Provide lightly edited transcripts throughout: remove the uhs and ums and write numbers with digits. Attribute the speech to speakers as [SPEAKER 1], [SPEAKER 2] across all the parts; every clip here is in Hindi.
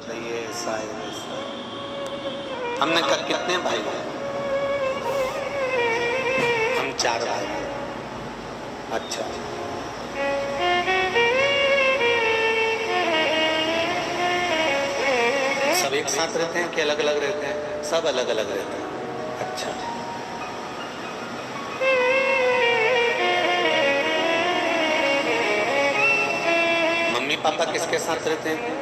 [SPEAKER 1] तो ये ऐसा है वैसा है। हमने कहा कितने भाई हैं? हम 4 भाई हैं। अच्छा, सब एक साथ रहते हैं कि अलग अलग रहते हैं? सब अलग अलग रहते हैं। अच्छा, मम्मी पापा किसके साथ रहते हैं?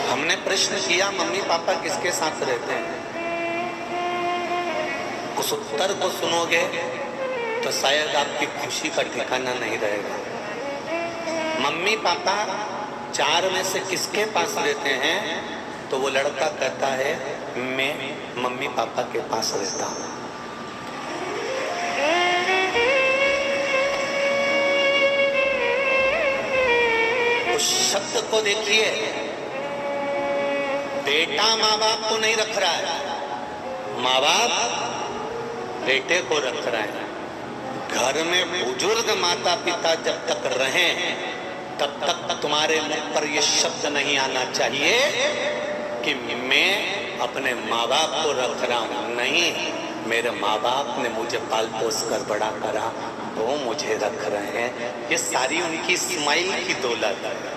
[SPEAKER 1] हमने प्रश्न किया मम्मी पापा किसके साथ रहते हैं? उस उत्तर को सुनोगे तो शायद आपकी खुशी का ठिकाना नहीं रहेगा। मम्मी पापा 4 में से किसके पास रहते हैं? तो वो लड़का कहता है मैं मम्मी पापा के पास रहता हूं। उस शब्द को देखिए, बेटा माँ बाप को नहीं रख रहा है, माँ बाप बेटे को रख रहे हैं। घर में बुजुर्ग माता पिता जब तक रहे तब तक तुम्हारे मुख पर यह शब्द नहीं आना चाहिए कि मैं अपने माँ बाप को रख रहा हूं। नहीं, मेरे माँ बाप ने मुझे पाल पोस कर बड़ा करा, वो मुझे रख रहे हैं। ये सारी उनकी स्माइल की दौलत है,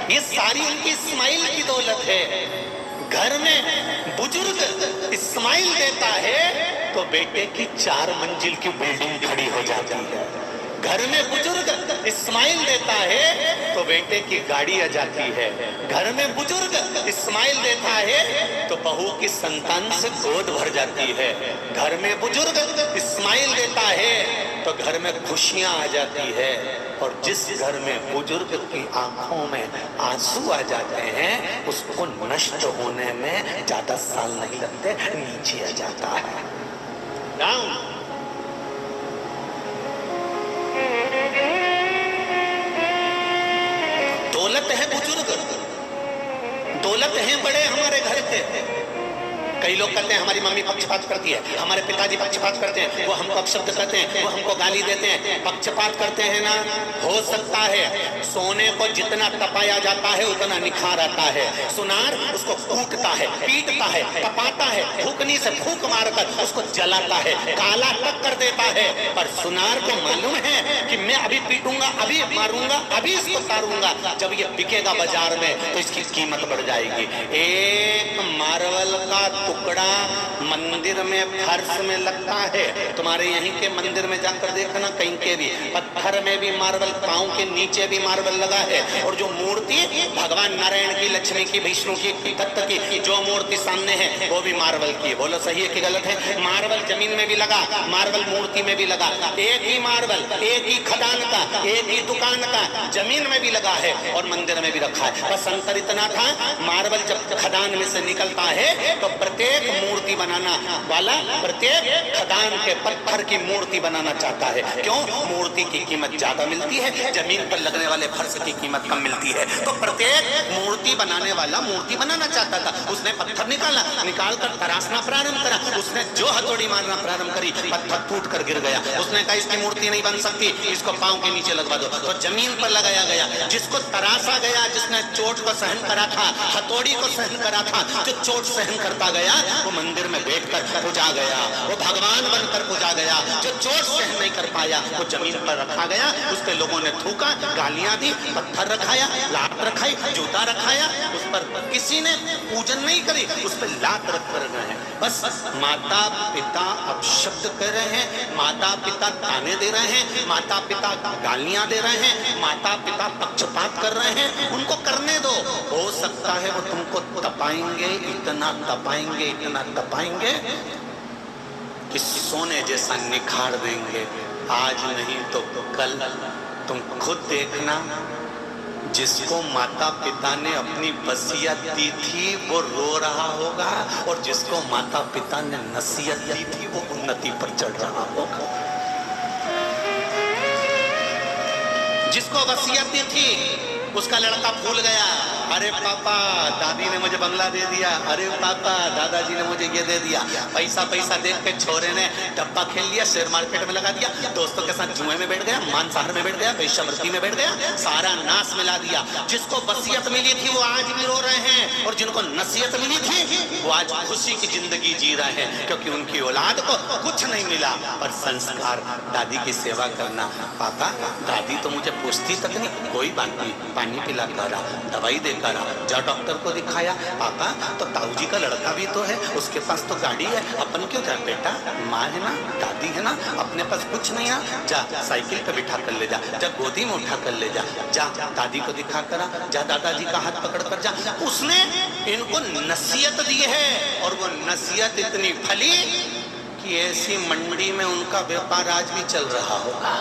[SPEAKER 1] ये सारी उनकी स्माइल की दौलत है। घर में बुजुर्ग स्माइल देता है तो बेटे की 4 मंजिल की बिल्डिंग खड़ी हो जाती है। घर में बुजुर्ग स्माइल देता है तो बेटे की गाड़ी आ जाती है। घर में बुजुर्ग स्माइल देता है तो बहू की संतान से गोद भर जाती है। घर में बुजुर्ग स्माइल देता है तो घर में खुशियां आ जाती है। और जिस घर में बुजुर्ग की आंखों में आंसू आ जाते हैं उसको नष्ट होने में ज्यादा साल नहीं लगते, नीचे आ जाता है। दौलत है बुजुर्ग, दौलत है बड़े हमारे घर के। कई लोग कहते हैं हमारी मम्मी पक्षपात करती है, हमारे पिताजी पक्षपात करते हैं, वो हमको अपशब्द कहते हैं, वो हमको गाली देते हैं। पक्षपात करते हैं ना, हो सकता है सोने को जितना तपाया जाता है उतना निखार आता है। सुनार उसको कूटता है, पीटता है, तपाता है, फूकनी से फूक मारकर उसको जलाता है, काला तक कर देता है। पर सुनार को मालूम है कि मैं अभी पीटूंगा, अभी मारूंगा, अभी इसको तारूंगा, जब ये बिकेगा बाजार में तो इसकी कीमत बढ़ जाएगी। एक मार्बल का टुकड़ा मंदिर में फर्श में लगता है, तुम्हारे यहीं के मंदिर में जाकर देखना, कहीं के भी पत्थर में भी मार्बल, पांव के नीचे भी मार्बल लगा है। और जो मूर्ति भगवान नारायण की, लक्ष्मी की, विष्णु की, दत्त की जो मूर्ति सामने है वो भी मार्बल की है। बोलो सही है कि गलत है? मार्बल जमीन में भी लगा, मार्बल मूर्ति में भी लगा। एक ही मार्बल, एक ही खदान का, एक ही दुकान का, जमीन में भी लगा है और मंदिर में भी रखा है। बस अंतर इतना था, मार्बल जब खदान में से निकलता है तो प्रत्येक मूर्ति बनाना वाला प्रत्येक खदान के पत्थर की मूर्ति बनाना चाहता है। क्यों? मूर्ति की कीमत ज्यादा मिलती है, जमीन पर लगने वाले फर्श की कीमत कम मिलती है। तो प्रत्येक मूर्ति बनाने वाला मूर्ति बनाना चाहता था। उसने पत्थर निकाला, निकालकर तराशना प्रारंभ करा। उसने जो हथौड़ी मारना प्रारंभ करी, पत्थर टूट कर गिर गया। उसने कहा इसकी मूर्ति नहीं बन सकती, इसको पांव के नीचे लगवा दो। तो जमीन पर लगाया गया। जिसको तराशा गया, जिसने चोट को सहन करा था, हथौड़ी को सहन करा था, जो चोट सहन करता गया वो मंदिर में बैठकर पूजा गया, वो भगवान बनकर पूजा गया। जो चोट सहन नहीं कर पाया वो जमीन पर रखा गया। उसके लोगों ने थूका, गालियां दी, पत्थर रखाया, लात रखाई, जूता रखाया। उस पर किसी ने पूजन नहीं करी, उस पर लात रख कर गए। बस माता पिता अब शब्द कह रहे हैं, माता पिता ताने दे रहे हैं, माता पिता गालियां दे रहे हैं, माता पिता पक्षपात कर रहे हैं। उनको करने दो, हो सकता है वो तुमको तपाएंगे, इतना तपाएंगे, इतना तपाएंगे कि सोने जैसा निखार देंगे। आज नहीं तो कल तुम खुद देखना, जिसको माता पिता ने अपनी वसीयत दी थी वो रो रहा होगा, और जिसको माता पिता ने नसीहत दी थी वो उन्नति पर चढ़ रहा होगा। जिसको वसीयत दी थी उसका लड़का भूल गया, अरे पापा दादी ने मुझे बंगला दे दिया, अरे पापा दादाजी ने मुझे ये दे दिया। पैसा पैसा देख के छोरे ने डब्बा खेल लिया, शेयर मार्केट में लगा दिया, दोस्तों के साथ जुए में बैठ गया, मांसाहार में बैठ गया, वेश्यावृत्ति में बैठ गया, सारा नाश मिला दिया। जिसको वसीयत मिली थी वो आज भी रो रहे हैं, और जिनको नसीहत मिली थी वो आज खुशी की जिंदगी जी रहे हैं, क्योंकि उनकी औलाद को कुछ नहीं मिला पर संस्कार। दादी की सेवा करना, पापा दादी तो मुझे पूछती तक नहीं, कोई बात नहीं, पानी पिला कर आ, दवाई देकर आ, जा डॉक्टर को दिखाया। पापा तो ताऊ जी का लड़का भी तो है, उसके पास तो गाड़ी है, अपन क्यों जाए? बेटा माँ है ना, दादी है ना, अपने पास कुछ नहीं है, जा साइकिल पे बिठा कर ले जा, जा गोदी में उठा कर ले जा, जा दादी को दिखा कर आ, जा दादाजी का हाथ पकड़ कर जा। उसने इनको नसीहत दी है, और वो नसीहत इतनी फली कि ऐसी मंडी में उनका व्यापार आज भी चल रहा होगा।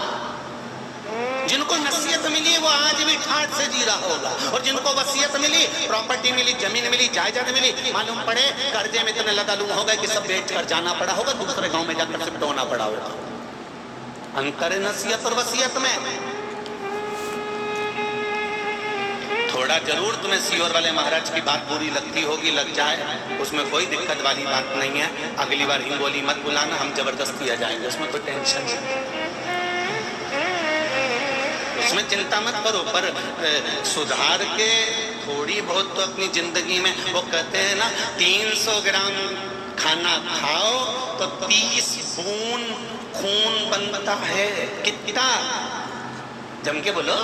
[SPEAKER 1] जिनको नसीहत मिली वो आज भी ठाठ से जी रहा होगा, और जिनको वसीयत मिली, प्रॉपर्टी मिली, जमीन मिली, जायदाद मिली, मालूम पड़े कर्जे में इतने लदालू हो गए कि सब बेच कर जाना पड़ा होगा, दूसरे गांव में जाकर शिफ्ट होना पड़ा होगा। अंतर है नसीहत और वसीयत में। थोड़ा जरूर तुम्हें सीहोर वाले महाराज की बात बुरी लगती होगी, लग जाए, उसमें कोई दिक्कत वाली बात नहीं है। अगली बार हिंगोली मत बुलाना, हम जबरदस्ती आ जाएंगे, उसमें कोई टेंशन नहीं, उसमें चिंता मत करो। पर सुधार के थोड़ी बहुत तो अपनी जिंदगी में, वो कहते हैं ना 300 ग्राम खाना खाओ तो 30 बूंद खून बनता है। कितना? जम के बोलो,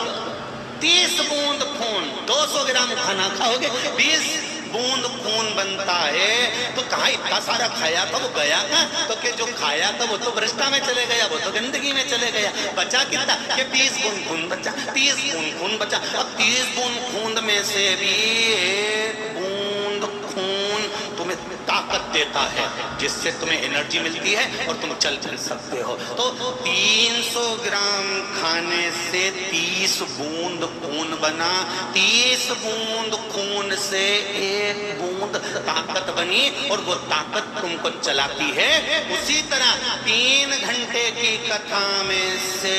[SPEAKER 1] 30 बूंद खून। 200 ग्राम खाना खाओगे 20 बूंद खून बनता है। तो कहा इतना सारा खाया था, वो गया कहाँ? तो के जो खाया था वो तो भ्रष्टा में चले गया, वो तो गंदगी में चले गया। बचा कितना? कि 30 बूंद खून बचा, 30 बूंद खून बचा। अब 30 बूंद खून में से भी 1 बूंद खून तुम्हें ताकत देता है, जिससे तुम्हें एनर्जी मिलती है और तुम चल सकते हो। तो 300 ग्राम खाने से 30 बूंद खून बना, 30 बूंद खून से 1 बूंद ताकत बनी, और वो ताकत तुमको चलाती है। उसी तरह 3 घंटे की कथा में से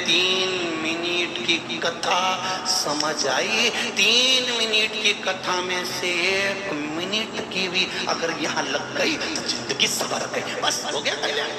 [SPEAKER 1] 3 मिनट की कथा समझ आई, 3 मिनट की कथा में से 1 मिनट की भी अगर यहाँ लग गई तो जिंदगी सवर गई। बस हो गया कल्याण।